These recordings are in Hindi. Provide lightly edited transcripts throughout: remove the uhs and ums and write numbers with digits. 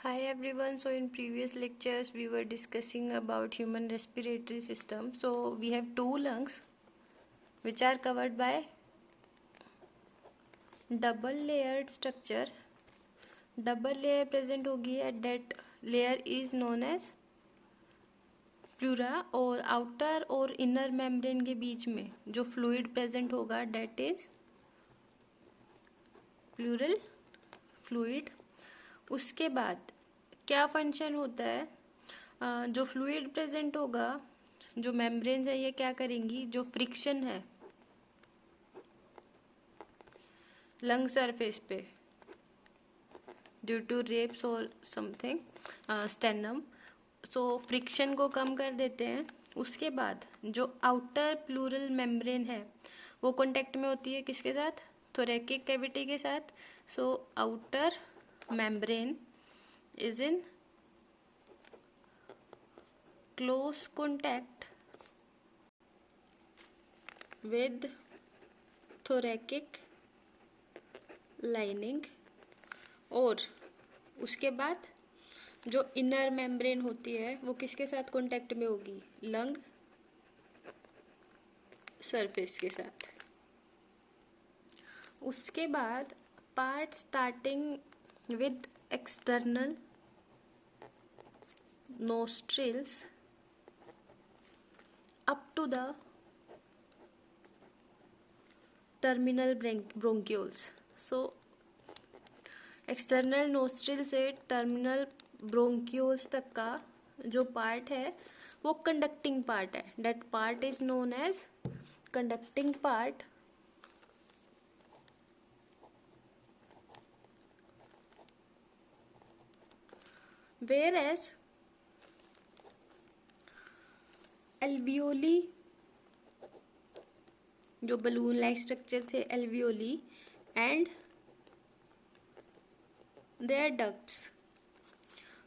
Hi everyone. So in previous lectures we were discussing about human respiratory system. So we have two lungs which are covered by double layered structure. Double layer present होगी at that layer is known as pleura और आउटर और इनर मेम्ब्रेन के बीच में जो फ्लूइड प्रेजेंट होगा that is प्लूरल फ्लूइड. उसके बाद क्या फंक्शन होता है, जो फ्लूइड प्रेजेंट होगा, जो मेम्ब्रेन्स है ये क्या करेंगी, जो फ्रिक्शन है लंग सरफेस पे ड्यू टू रेप्स और समथिंग स्टेनम, सो फ्रिक्शन को कम कर देते हैं. उसके बाद जो आउटर प्लूरल मेम्ब्रेन है वो कांटेक्ट में होती है किसके साथ, थोरैकिक कैविटी के साथ. So outer membrane is in close contact with thoracic lining और उसके बाद जो इनर मेम्ब्रेन होती है वो किसके साथ कांटेक्ट में होगी, लंग सरफेस के साथ. उसके बाद part starting with external nostrils up to the terminal bronchioles. So external nostril से टर्मिनल ब्रोंक्यूल्स तक का जो पार्ट है वो कंडक्टिंग पार्ट है. That part is known as conducting part. Whereas alveoli, जो बलून लाइक स्ट्रक्चर थे alveoli and their ducts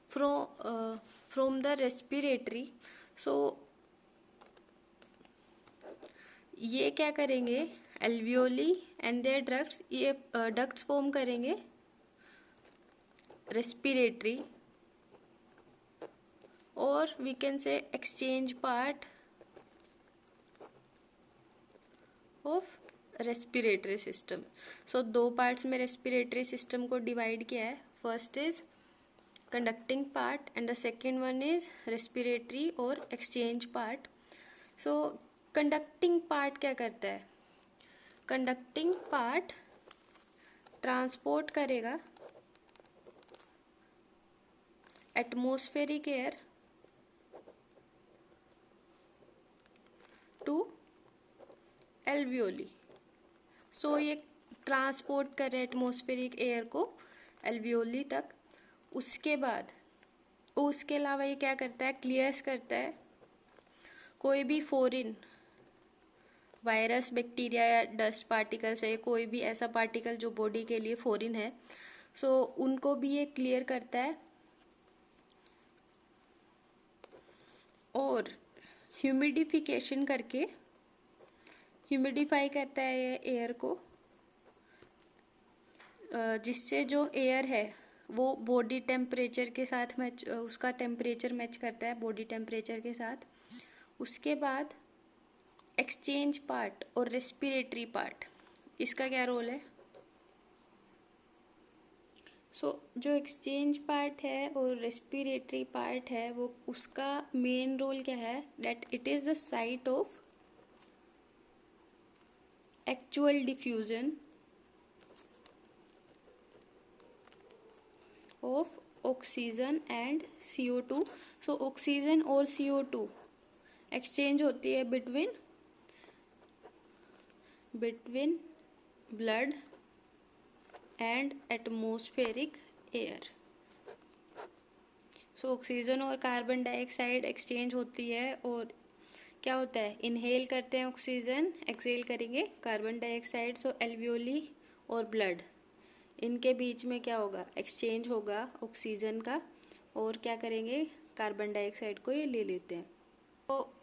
from the respiratory. So ये क्या करेंगे, एल्वियोली एंड देयर डक्ट्स, ये डक्ट्स फॉर्म करेंगे रेस्पिरेटरी और we can say exchange part of respiratory system. So दो पार्ट्स में रेस्पिरेटरी सिस्टम को डिवाइड किया है. First is conducting part and the second one is respiratory और exchange part. So conducting part क्या करता है, कंडक्टिंग पार्ट ट्रांसपोर्ट करेगा atmospheric air to alveoli. So ये ट्रांसपोर्ट करे एटमॉस्फेरिक एयर को एल्वियोली तक. उसके बाद उसके अलावा ये क्या करता है, क्लियर्स करता है कोई भी फॉरिन वायरस, बैक्टीरिया या डस्ट पार्टिकल्स है, कोई भी ऐसा पार्टिकल जो बॉडी के लिए फॉरिन है, सो उनको भी ये क्लियर करता है. और ह्यूमिडिफिकेशन करके ह्यूमिडिफाई करता है ये एयर को, जिससे जो एयर है वो बॉडी टेम्परेचर के साथ मैच, उसका टेम्परेचर मैच करता है बॉडी टेम्परेचर के साथ. उसके बाद एक्सचेंज पार्ट और रेस्पिरेटरी पार्ट, इसका क्या रोल है. सो जो एक्सचेंज पार्ट है और रेस्पिरेटरी पार्ट है वो उसका मेन रोल क्या है, that it is the site of actual diffusion of oxygen and CO2. So oxygen और CO2 एक्सचेंज होती है between blood and atmospheric air. So oxygen और कार्बन डाइऑक्साइड एक्सचेंज होती है और क्या होता है, इनहेल करते हैं ऑक्सीजन, एक्सहेल करेंगे कार्बन डाइऑक्साइड. सो एल्वियोली और ब्लड, इनके बीच में क्या होगा, एक्सचेंज होगा ऑक्सीजन का और क्या करेंगे, कार्बन डाइऑक्साइड को ये ले लेते हैं. तो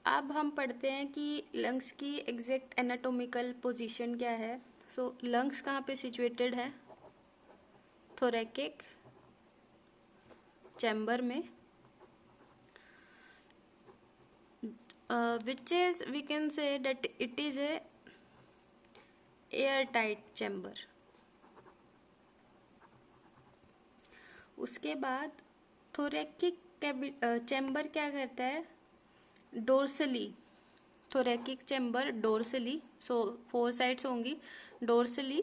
अब हम पढ़ते हैं कि लंग्स की एग्जैक्ट एनाटॉमिकल पोजीशन क्या है. सो लंग्स कहाँ पे सिचुएटेड है, थोरैकिक चैम्बर में, which is we can say that it is a airtight chamber. उसके बाद थोरैकिक चैम्बर क्या करता है, डोर्सली, थोरैकिक चैम्बर डोर्सली, सो 4 साइड्स होंगी, डोर्सली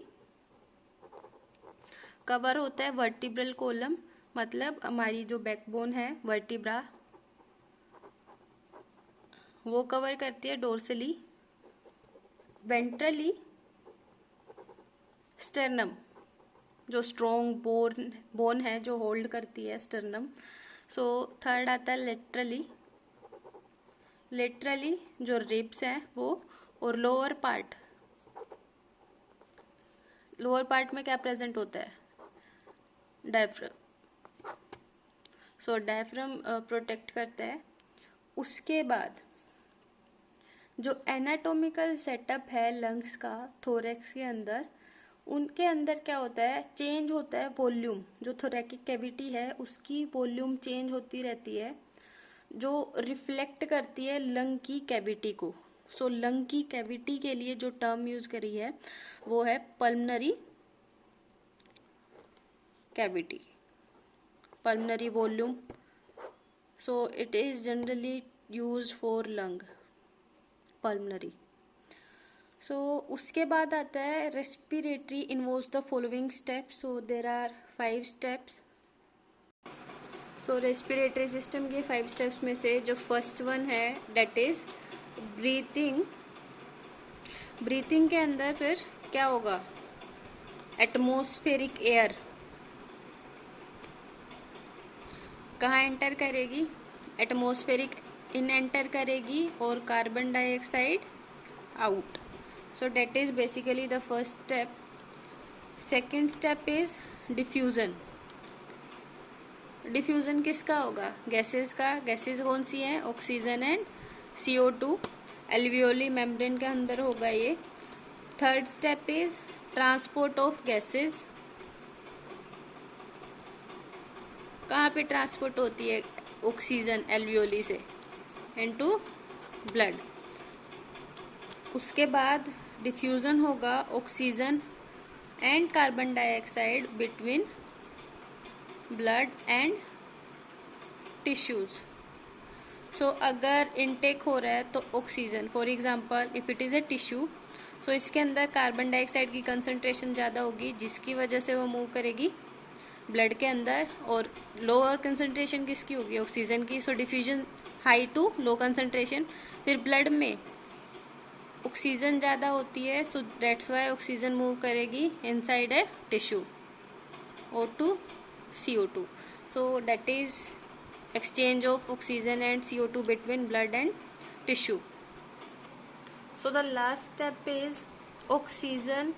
कवर होता है वर्टिब्रल कॉलम, मतलब हमारी जो बैकबोन है वर्टिब्रा वो कवर करती है डोर्सली। वेंट्रली स्टर्नम, जो स्ट्रॉन्ग बोन है जो होल्ड करती है स्टर्नम। सो थर्ड आता है लेटरली, लेटरली जो रिब्स हैं वो, और लोअर पार्ट में क्या प्रेजेंट होता है, डायफ्राम। सो डायफ्राम प्रोटेक्ट करता है। उसके बाद जो एनाटॉमिकल सेटअप है लंग्स का थोरैक्स के अंदर, उनके अंदर क्या होता है, चेंज होता है वॉल्यूम, जो थोरैकिक कैविटी है उसकी वॉल्यूम चेंज होती रहती है, जो रिफ्लेक्ट करती है लंग की कैविटी को। सो लंग की कैविटी के लिए जो टर्म यूज करी है वो है pulmonary cavity, pulmonary volume. So it is generally used for lung, pulmonary. So उसके बाद आता है respiratory involves the following steps. So there are 5 steps. So respiratory system के 5 स्टेप्स में से जो फर्स्ट वन है डेट इज ब्रीथिंग। ब्रीथिंग के अंदर फिर क्या होगा, एटमॉस्फेरिक एयर कहाँ एंटर करेगी, एटमॉस्फेरिक इन एंटर करेगी और carbon dioxide out. So that is basically the first step. Second step is diffusion. Diffusion किसका होगा, गैसेस का। गैसेस कौन सी हैं, oxygen and CO2, alveoli membrane के अंदर होगा ये। Third step is transport of gases. कहाँ पे ट्रांसपोर्ट होती है ऑक्सीजन एल्वियोली से इनटू ब्लड। उसके बाद डिफ्यूजन होगा oxygen and carbon dioxide between blood and tissues. So अगर इनटेक हो रहा है तो oxygen, for example if it is a tissue, so इसके अंदर कार्बन डाइऑक्साइड की कंसंट्रेशन ज़्यादा होगी जिसकी वजह से वो मूव करेगी ब्लड के अंदर, और लोअर कंसंट्रेशन किसकी होगी, ऑक्सीजन की। So diffusion high to low concentration. फिर ब्लड में ऑक्सीजन ज़्यादा होती है, so that's why oxygen move करेगी inside a tissue, O2 CO2. So that is exchange of oxygen and CO2 between blood and tissue. So the last step is oxygen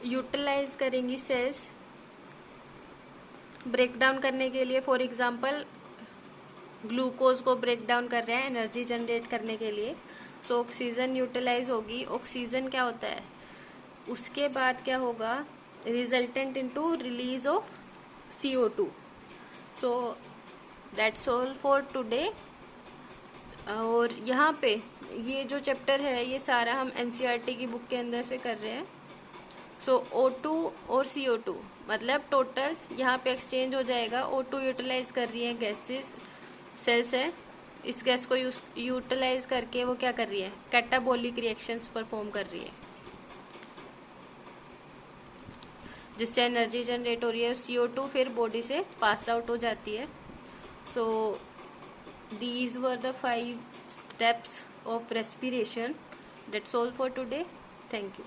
utilize करेंगी cells ब्रेक डाउन करने के लिए। फॉर एग्जांपल ग्लूकोज को ब्रेक डाउन कर रहे हैं एनर्जी जनरेट करने के लिए, सो ऑक्सीजन यूटिलाइज होगी। ऑक्सीजन क्या होता है, उसके बाद क्या होगा, resultant into release of CO2. So that's all for today. और यहाँ पे ये जो चैप्टर है ये सारा हम NCERT की बुक के अंदर से कर रहे हैं। सो O2 और CO2 मतलब टोटल यहाँ पे एक्सचेंज हो जाएगा। O2 यूटिलाइज कर रही है गैसेस, सेल्स है, इस गैस को यूटिलाइज करके वो क्या कर रही है, कैटाबॉलिक रिएक्शंस परफॉर्म कर रही है जिससे एनर्जी जनरेट हो रही है। CO2 फिर बॉडी से पास आउट हो जाती है। So these were the 5 steps of respiration. That's all for today. Thank you.